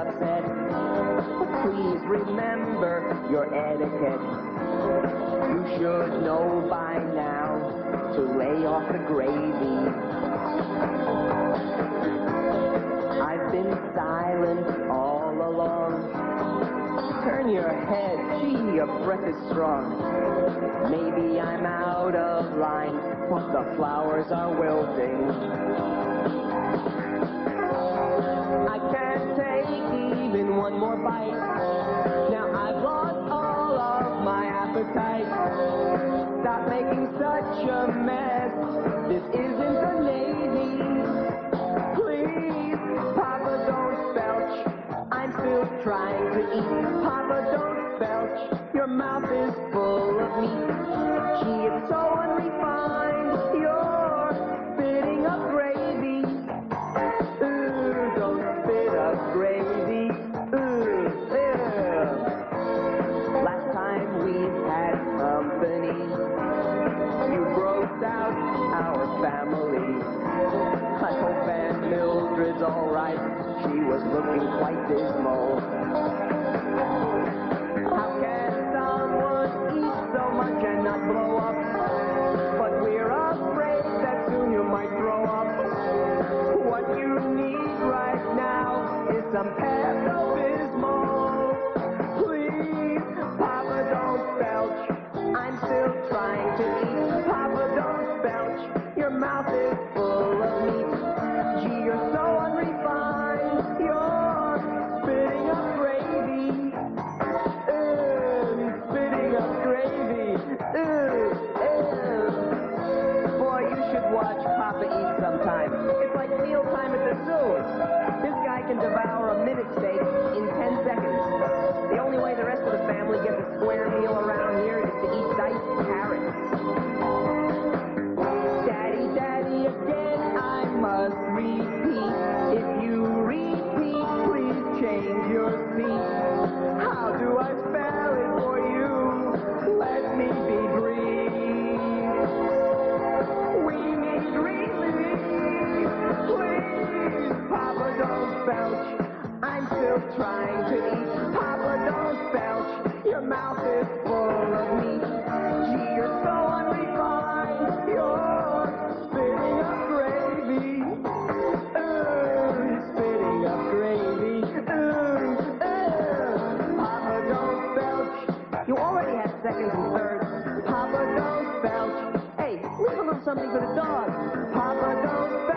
upset. Please remember your etiquette. You should know by now to lay off the gravy. I've been silent all along. Turn your head, gee, your breath is strong. Maybe I'm out of line, but the flowers are wilting. I can't take even one more bite. Now I've lost all of my appetite. Stop making such a mess. This isn't the Navy. Please, Papa, don't belch. I'm still trying to eat. Papa, don't belch. Your mouth is full of meat. Gee, it's so unrefined. You're spitting up gravy. Ooh, don't spit up gravy. Ooh, ew. Last time we had company, you grossed out our family. I hope Aunt Mildred's alright. She was looking quite dismal. How can someone eat so much and not blow up? But we're afraid that soon you might throw up. What you need right now is some Pepto-Bismol. Please, Papa, don't belch. I'm still trying to eat. Papa, don't belch. Your mouth is full of meat. Gee, you're so unrefined. You're spitting up gravy. Spitting up gravy. Boy, you should watch Papa eat sometime. It's like mealtime at the zoo. This guy can devour a minute steak in 10 seconds. The only way the rest of the family gets a square meal around here is to eat diced carrots. Daddy, Daddy, again I must repeat. If you repeat, please change your seat. How do I spell it for you? Let me be brief. We need relief. Please, Papa, don't belch. I'm still trying to eat. Papa, don't belch. Your mouth is full of meat. Gee, you're so unrefined. You're spitting up gravy. Spitting up gravy. Papa, don't belch. You already had seconds and thirds. Papa, don't belch. Hey, leave a little something for the dog. Papa, don't belch.